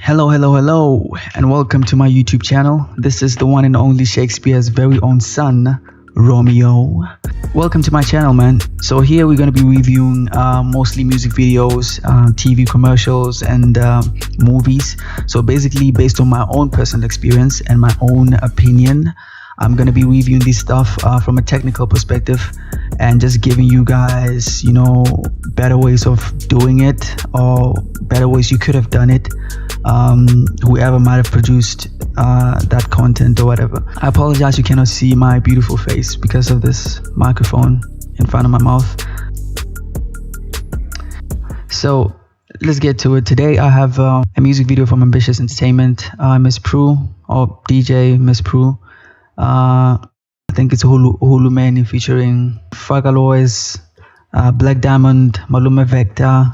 Hello, and welcome to my YouTube channel. This is the one and only Shakespeare's very own son, Romeo. Welcome to my channel, man. So here we're going to be reviewing mostly music videos, TV commercials, and movies. So basically, based on my own personal experience and my own opinion, I'm going to be reviewing this stuff from a technical perspective and just giving you guys, better ways of doing it or better ways you could have done it. Whoever might have produced that content or whatever. I apologize you cannot see my beautiful face because of this microphone in front of my mouth. So let's get to it. Today I have a music video from Ambitious Entertainment, Miss Prue, or DJ Miss Prue. I think it's uHulumeni featuring Fagalois, Black Diamond, Malume Vector,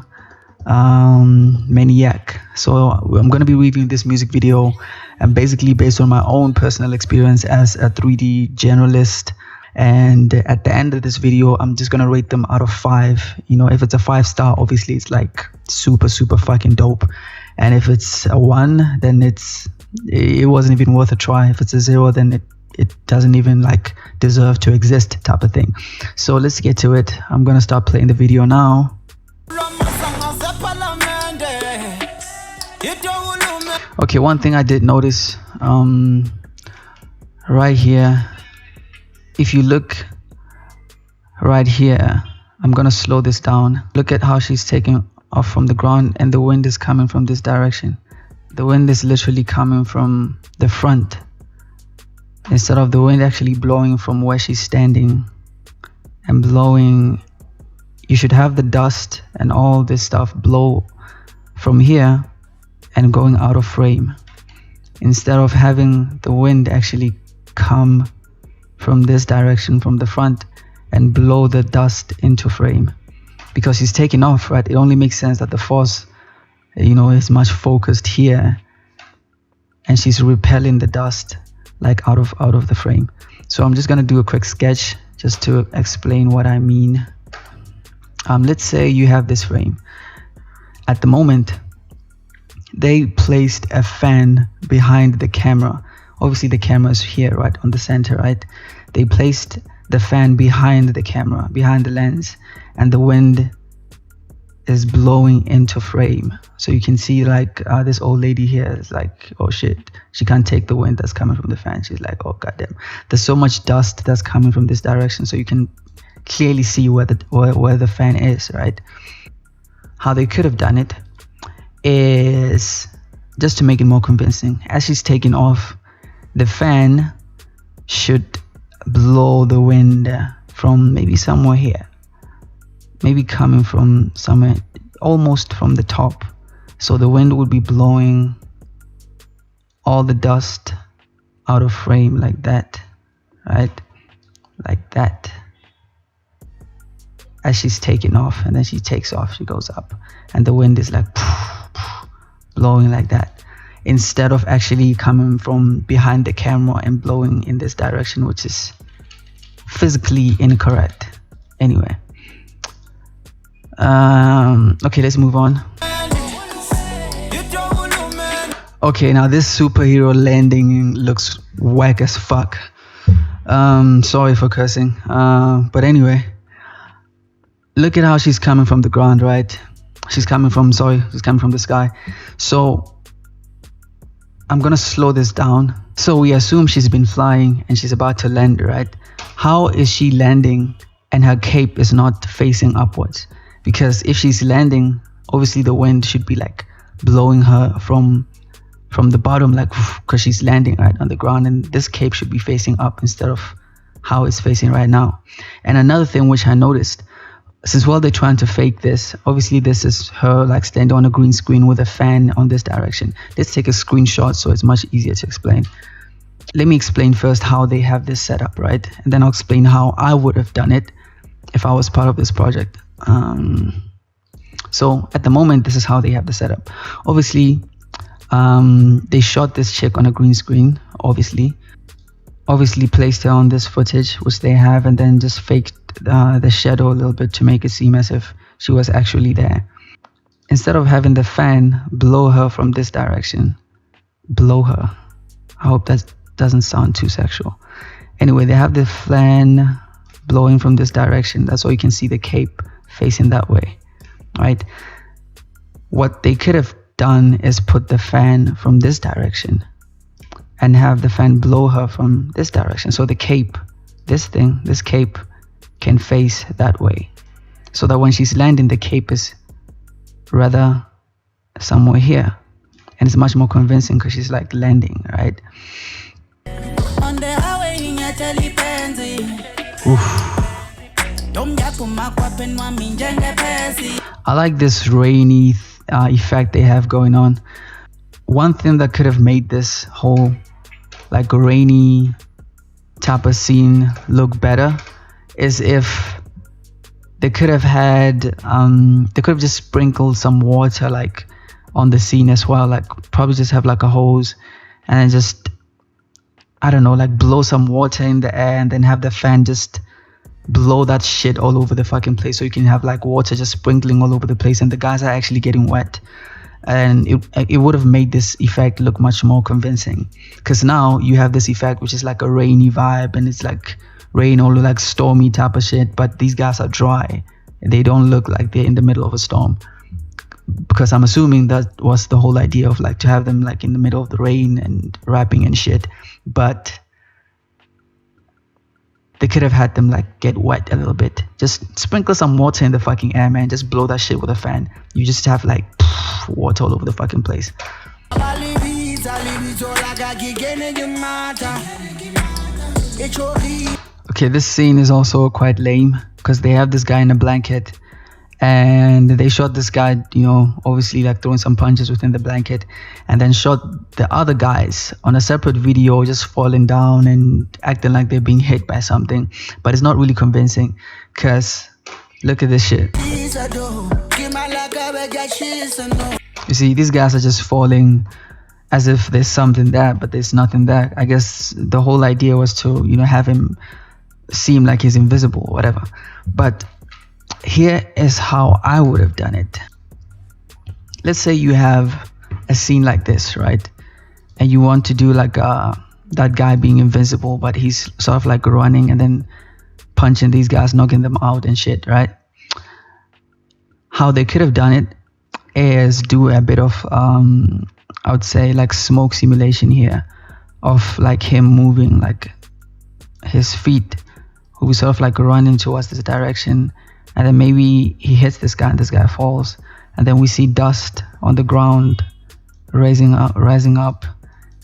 Maniac. So I'm going to be reviewing this music video, and basically based on my own personal experience as a 3D generalist. And at the end of this video, I'm just going to rate them out of 5. If it's a 5-star, obviously it's like super fucking dope. And if it's a 1, then it wasn't even worth a try. If it's a 0, then it doesn't even deserve to exist, type of thing. So let's get to it. I'm going to start playing the video now. Okay, one thing I did notice right here, if you look right here, I'm gonna slow this down. Look at how she's taking off from the ground and the wind is coming from this direction. The wind is literally coming from the front instead of the wind actually blowing from where she's standing and blowing. You should have the dust and all this stuff blow from here and going out of frame, instead of having the wind actually come from this direction from the front and blow the dust into frame. Because she's taking off, right? It only makes sense that the force is much focused here and she's repelling the dust out of the frame. So I'm just gonna do a quick sketch just to explain what I mean. Let's say you have this frame. At the moment they placed a fan behind the camera. Obviously the camera is here, right, on the center, right? They placed the fan behind the camera, behind the lens, and the wind is blowing into frame. So you can see this old lady here is like, oh shit, she can't take the wind that's coming from the fan. She's like, oh goddamn, there's so much dust that's coming from this direction, so you can clearly see where the fan is, right? How they could have done it is just to make it more convincing. As she's taking off, the fan should blow the wind from maybe somewhere here, maybe coming from somewhere almost from the top. So the wind would be blowing all the dust out of frame like that, right? Like that. As she's taking off, and then she takes off, she goes up, and the wind is blowing like that, instead of actually coming from behind the camera and blowing in this direction, which is physically incorrect. Anyway, okay, let's move on. Okay, now this superhero landing looks whack as fuck. Sorry for cursing, but anyway, look at how she's coming from the ground, right? She's coming from the sky. So I'm gonna slow this down. So we assume she's been flying and she's about to land, right? How is she landing and her cape is not facing upwards? Because if she's landing, obviously the wind should be blowing her from the bottom, because she's landing right on the ground, and this cape should be facing up instead of how it's facing right now. And another thing which I noticed, since while they're trying to fake this, obviously this is her standing on a green screen with a fan on this direction. Let's take a screenshot so it's much easier to explain. Let me explain first how they have this set up, right? And then I'll explain how I would have done it if I was part of this project. So at the moment, this is how they have the setup. Obviously, they shot this chick on a green screen, obviously placed her on this footage which they have, and then just faked the shadow a little bit to make it seem as if she was actually there. instead of having the fan blow her from this direction, blow her. I hope that doesn't sound too sexual. Anyway, they have the fan blowing from this direction. That's why you can see the cape facing that way, right? What they could have done is put the fan from this direction and have the fan blow her from this direction. So the cape, this cape can face that way. So that when she's landing, the cape is rather somewhere here. And it's much more convincing because she's like landing, right? On the highway in your I like this rainy effect they have going on. One thing that could have made this whole like rainy type of scene look better is if they could have had they could have just sprinkled some water like on the scene as well, like probably just have like a hose and then just, I don't know, like blow some water in the air and then have the fan just blow that shit all over the fucking place, so you can have like water just sprinkling all over the place and the guys are actually getting wet. And it would have made this effect look much more convincing, because now you have this effect which is like a rainy vibe and it's like rain or like stormy type of shit, but these guys are dry. They don't look like they're in the middle of a storm, because I'm assuming that was the whole idea of like to have them like in the middle of the rain and rapping and shit. But they could have had them like get wet a little bit. Just sprinkle some water in the fucking air, man. Just blow that shit with a fan. You just have like water all over the fucking place. Okay, this scene is also quite lame because they have this guy in a blanket and they shot this guy, you know, obviously like throwing some punches within the blanket, and then shot the other guys on a separate video just falling down and acting like they're being hit by something. But it's not really convincing because look at this shit. You see, these guys are just falling as if there's something there, but there's nothing there. I guess the whole idea was to, you know, have him seem like he's invisible or whatever. But here is how I would have done it. Let's say you have a scene like this, right? And you want to do like that guy being invisible, but he's sort of like running and then punching these guys, knocking them out and shit, right? How they could have done it is do a bit of I would say like smoke simulation here of like him moving, like his feet who sort of like running towards this direction, and then maybe he hits this guy and this guy falls, and then we see dust on the ground rising up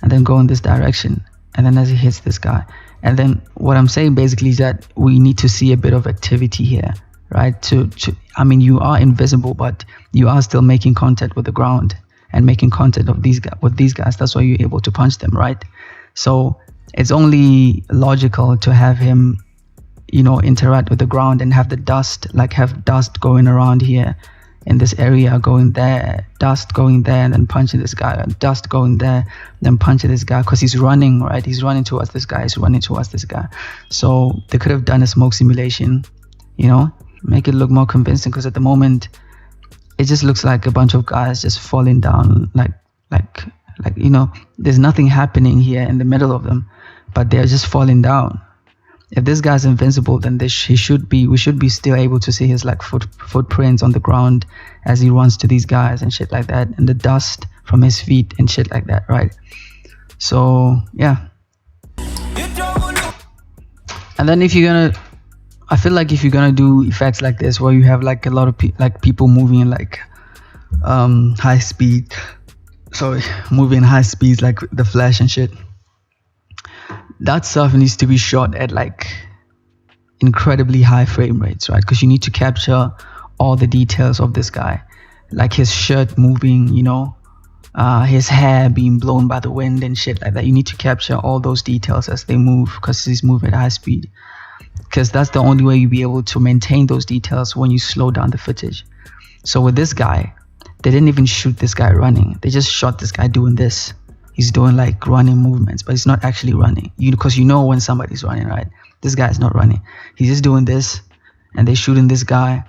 and then go in this direction, and then as he hits this guy. And then what I'm saying basically is that we need to see a bit of activity here, right? I mean, you are invisible, but you are still making contact with the ground and making contact with these guys. That's why you're able to punch them, right? So it's only logical to have him, you know, interact with the ground and have the dust, like have dust going around here in this area, going there, dust going there, and then punching this guy, dust going there, then punching this guy, because he's running, right? He's running towards this guy, So they could have done a smoke simulation, you know, make it look more convincing, because at the moment it just looks like a bunch of guys just falling down, like you know, there's nothing happening here in the middle of them, but they're just falling down. If this guy's invincible, then we should be still able to see his like footprints on the ground as he runs to these guys and shit like that, and the dust from his feet and shit like that, right? So yeah. And then I feel like if you're gonna do effects like this where you have like a lot of people moving in like high speeds like the Flash and shit, that stuff needs to be shot at like incredibly high frame rates, right? Because you need to capture all the details of this guy, like his shirt moving, you know, his hair being blown by the wind and shit like that. You need to capture all those details as they move, because he's moving at high speed, because that's the only way you'll be able to maintain those details when you slow down the footage. So with this guy, they didn't even shoot this guy running. They just shot this guy doing this. He's doing like running movements, but he's not actually running. Because you know when somebody's running, right? This guy is not running. He's just doing this, and they're shooting this guy,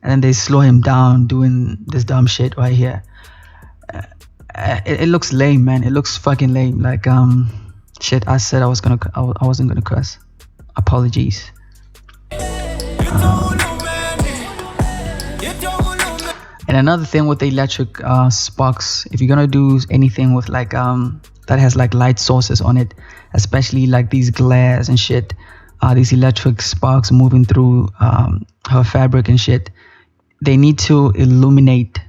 and then they slow him down doing this dumb shit right here. It looks lame, man. It looks fucking lame. Like shit. I said I wasn't gonna cuss. Apologies. And another thing with the electric sparks, if you're gonna do anything with like that has like light sources on it, especially like these glares and shit, these electric sparks moving through her fabric and shit, they need to illuminate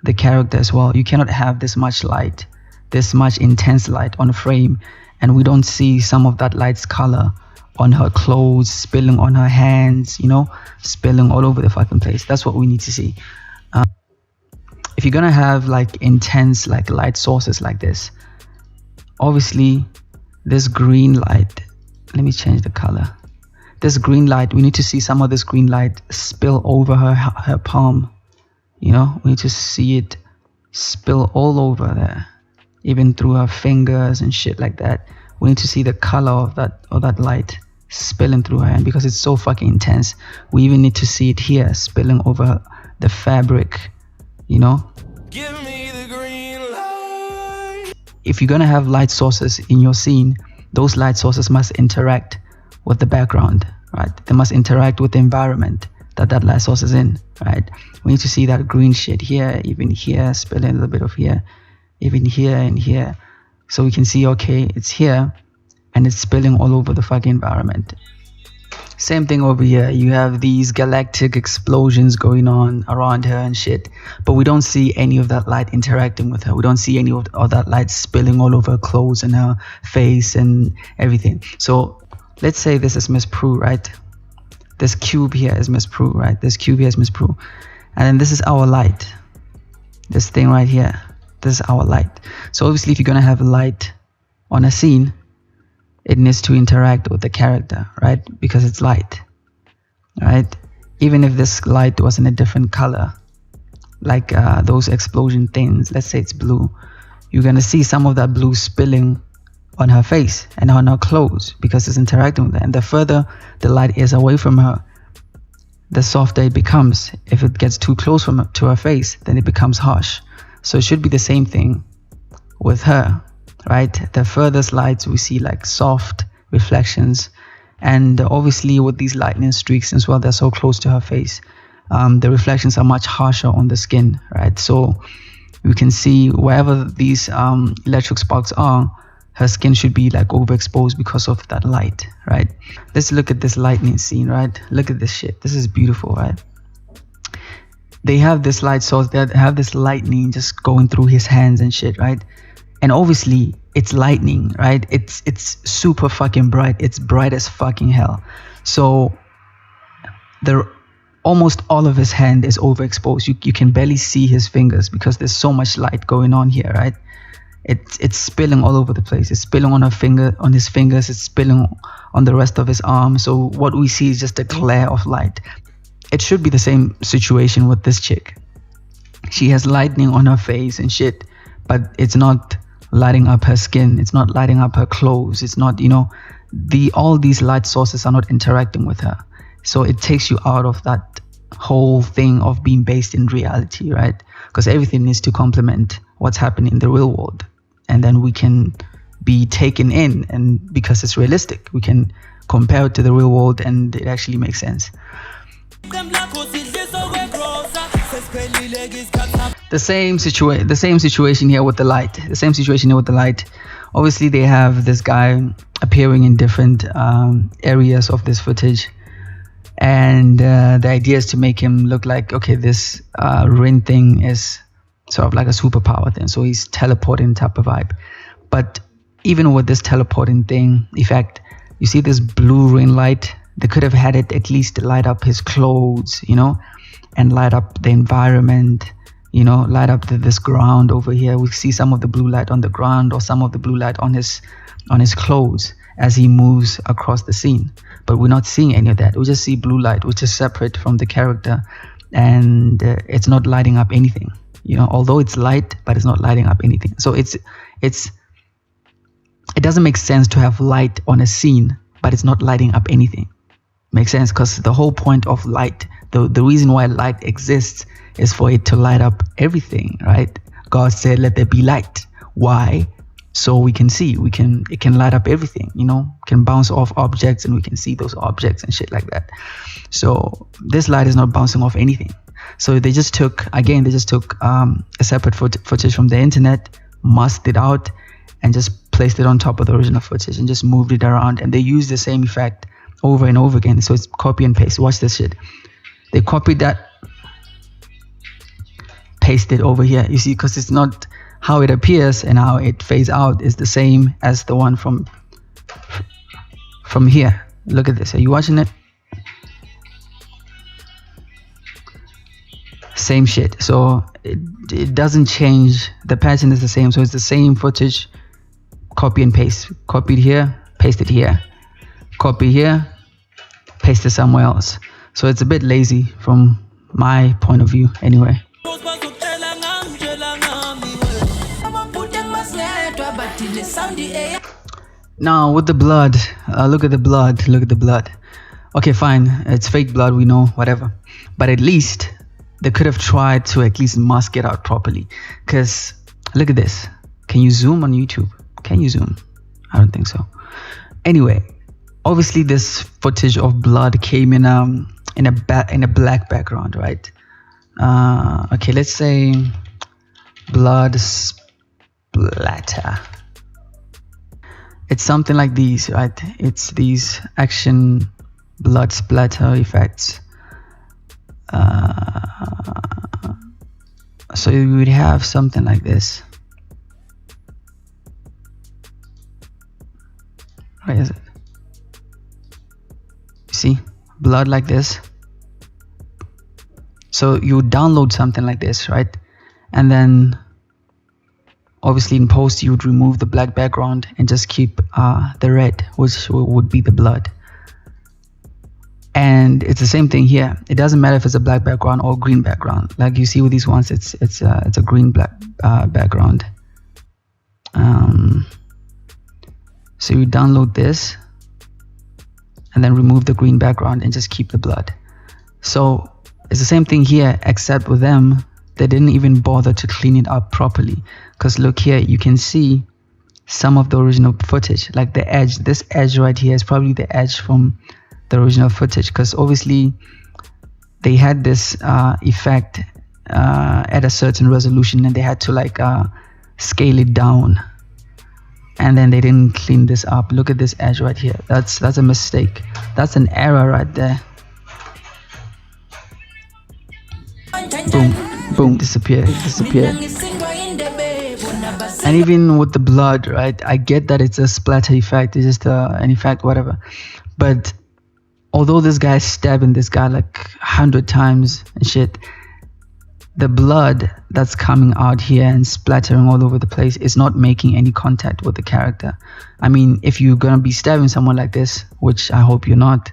the character as well. You cannot have this much light, this much intense light on a frame, and we don't see some of that light's color on her clothes, spilling on her hands, you know, spilling all over the fucking place. That's what we need to see. If you're gonna have like intense like light sources like this, obviously this green light, let me change the color. This green light, we need to see some of this green light spill over her palm. You know, we need to see it spill all over there, even through her fingers and shit like that. We need to see the color of that light spilling through her hand, because it's so fucking intense. We even need to see it here spilling over the fabric, you know. Give me the green light. If you're gonna have light sources in your scene, those light sources must interact with the background, right? They must interact with the environment that light source is in, right? We need to see that green shit here, even here, spilling a little bit of here, even here and here. So we can see, okay, it's here and it's spilling all over the fucking environment. Same thing over here. You have these galactic explosions going on around her and shit, but we don't see any of that light interacting with her. We don't see any of that light spilling all over her clothes and her face and everything. So let's say this is Miss Prue, right? This cube here is Miss Prue, right? This cube here is Miss Prue. And then this is our light. This thing right here. This is our light. So obviously if you're going to have light on a scene, it needs to interact with the character, right? Because it's light, right? Even if this light was in a different color, like those explosion things, let's say it's blue, you're going to see some of that blue spilling on her face and on her clothes because it's interacting with her. And the further the light is away from her, the softer it becomes. If it gets too close to her face, then it becomes harsh. So it should be the same thing with her, right? The furthest lights we see like soft reflections, and obviously with these lightning streaks, as well, they're so close to her face, the reflections are much harsher on the skin, right? So we can see wherever these electric sparks are, her skin should be like overexposed because of that light, right? Let's look at this lightning scene, right? Look at this shit. This is beautiful, right? They have this light source, they have this lightning just going through his hands and shit, right? And obviously it's lightning, right? It's super fucking bright. It's bright as fucking hell. So almost all of his hand is overexposed. You can barely see his fingers because there's so much light going on here, right? It's spilling all over the place. It's spilling on his fingers. It's spilling on the rest of his arm. So what we see is just a glare of light. It should be the same situation with this chick. She has lightning on her face and shit, but it's not lighting up her skin. It's not lighting up her clothes. It's not, you know, all these light sources are not interacting with her. So it takes you out of that whole thing of being based in reality, right? Because everything needs to complement what's happening in the real world. And then we can be taken in, and because it's realistic, we can compare it to the real world and it actually makes sense. The same situation here with the light. Obviously they have this guy appearing in different areas of this footage, and the idea is to make him look like, okay, this Rin thing is sort of like a superpower thing, so he's teleporting type of vibe. But even with this teleporting thing effect, you see this blue Rin light, they could have had it at least light up his clothes, you know, and light up the environment, you know, light up this ground over here. We see some of the blue light on the ground or some of the blue light on his clothes as he moves across the scene. But we're not seeing any of that. We just see blue light, which is separate from the character, and it's not lighting up anything, you know, although it's light, but it's not lighting up anything. So it doesn't make sense to have light on a scene, but it's not lighting up anything. Makes sense, because the whole point of light, The reason why light exists is for it to light up everything, right? God said, let there be light. Why? So we can see, it can light up everything, can bounce off objects and we can see those objects and shit like that. So this light is not bouncing off anything. So they just took a separate footage from the internet, masked it out, and just placed it on top of the original footage and just moved it around. And they used the same effect over and over again. So it's copy and paste. Watch this shit. They copied that, pasted over here. You see, because it's not how it appears and how it fades out is the same as the one from here. Look at this. Are you watching it? Same shit. So it doesn't change. The pattern is the same. So it's the same footage, copy and paste. Copied here, pasted here. Copy here, paste it somewhere else. So it's a bit lazy from my point of view anyway. Now with the blood, look at the blood. Okay, fine, it's fake blood, we know, whatever. But at least they could have tried to at least mask it out properly. Because look at this. Can you zoom on YouTube? Can you zoom? I don't think so. Anyway, obviously this footage of blood came in a black background, right? Okay, let's say blood splatter. It's something like these, right? It's these action blood splatter effects. So you would have something like this. Where is it? You see, blood like this. So you would download something like this, right? And then obviously in post you would remove the black background and just keep the red, which would be the blood. And it's the same thing here. It doesn't matter if it's a black background or green background. Like you see with these ones, it's a green black background. So you download this and then remove the green background and just keep the blood. So it's the same thing here, except with them, they didn't even bother to clean it up properly. Because look here, you can see some of the original footage, like the edge. This edge right here is probably the edge from the original footage, because obviously they had this effect at a certain resolution and they had to like scale it down, and then they didn't clean this up. Look at this edge right here. That's a mistake. That's an error right there. Boom, boom, disappear. And even with the blood, right, I get that it's a splatter effect, it's just an effect, whatever, but although this guy is stabbing this guy like 100 times and shit, the blood that's coming out here and splattering all over the place is not making any contact with the character. I mean, if you're gonna be stabbing someone like this, which I hope you're not,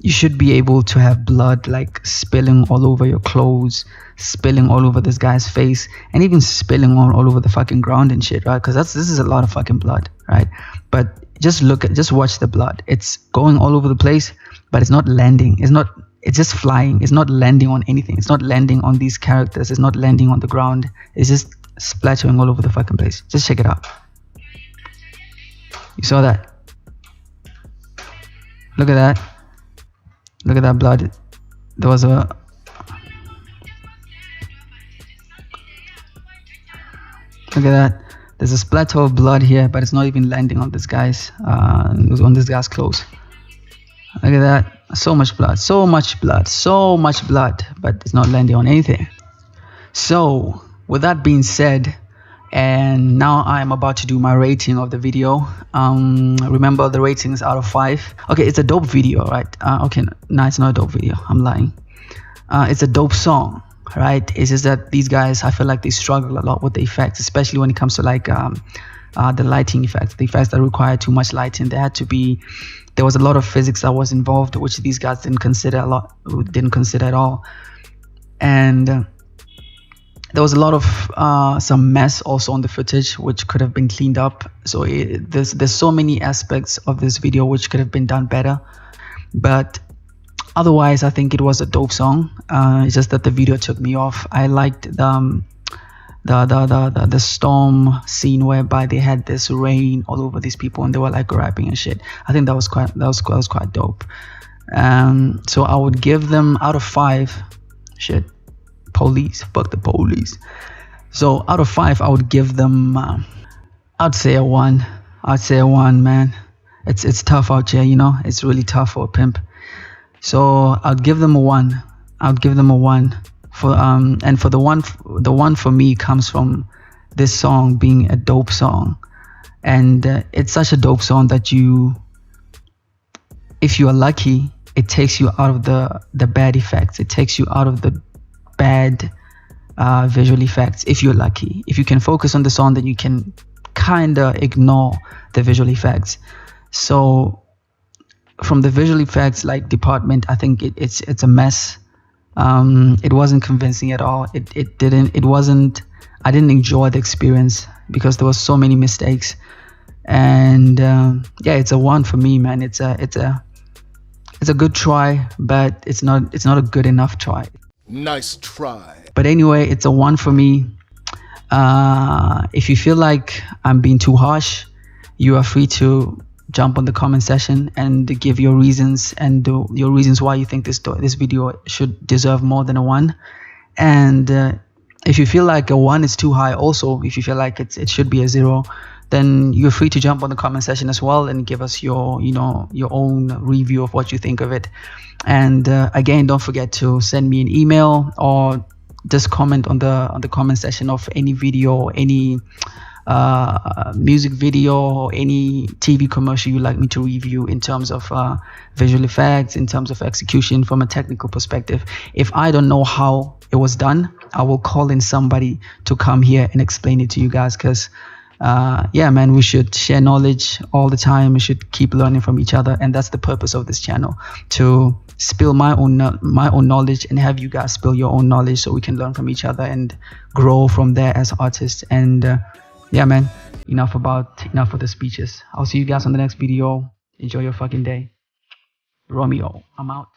you should be able to have blood like spilling all over your clothes, spilling all over this guy's face, and even spilling all over the fucking ground and shit, right? Because this is a lot of fucking blood, right? But just watch the blood. It's going all over the place, but it's not landing. It's just flying. It's not landing on anything. It's not landing on these characters. It's not landing on the ground. It's just splattering all over the fucking place. Just check it out. You saw that? Look at that. Look at that blood. There was a... Look at that. There's a splatter of blood here, but it's not even landing on this guy's, on this guy's clothes. Look at that. So much blood, but it's not landing on anything. So with that being said, and now I'm about to do my rating of the video. Remember, the rating is out of 5. Okay, it's a dope video, right? Okay, no, it's not a dope video. I'm lying. It's a dope song, right? It's just that these guys, I feel like they struggle a lot with the effects, especially when it comes to like the lighting effects, the effects that require too much lighting. There was a lot of physics that was involved, which these guys didn't consider at all. And there was a lot of some mess also on the footage, which could have been cleaned up. So there's so many aspects of this video which could have been done better. But Otherwise, I think it was a dope song. It's just that the video took me off. I liked the storm scene whereby they had this rain all over these people and they were like rapping and shit. I think that was quite dope. So I would give them, out of 5, shit, police, fuck the police. So out of 5, I would give them, I'd say a 1. I'd say a 1, man. It's tough out here, you know. It's really tough for a pimp. So I'd give them a 1. I'd give them a 1 for and for the one for me comes from this song being a dope song, and it's such a dope song that if you are lucky, it takes you out of the bad effects. It takes you out of the bad visual effects. If you're lucky, if you can focus on the song, then you can kind of ignore the visual effects. So from the visual effects like department, I think it's a mess. It wasn't convincing at all. I didn't enjoy the experience because there was so many mistakes. And yeah, it's a 1 for me, man. It's a good try, but it's not a good enough try. Nice try. But anyway, it's a 1 for me. If you feel like I'm being too harsh, you are free to jump on the comment section and give your reasons and your reasons why you think this video should deserve more than a 1. And if you feel like a 1 is too high, also if you feel like it should be a 0, then you're free to jump on the comment section as well and give us your own review of what you think of it. And again, don't forget to send me an email or just comment on the comment section of any video or any music video or any TV commercial you'd like me to review in terms of visual effects, in terms of execution from a technical perspective. If I don't know how it was done, I will call in somebody to come here and explain it to you guys, because yeah, man, we should share knowledge all the time. We should keep learning from each other, and that's the purpose of this channel, to spill my own knowledge and have you guys spill your own knowledge so we can learn from each other and grow from there as artists. And yeah, man, enough of the speeches. I'll see you guys on the next video. Enjoy your fucking day. Romeo, I'm out.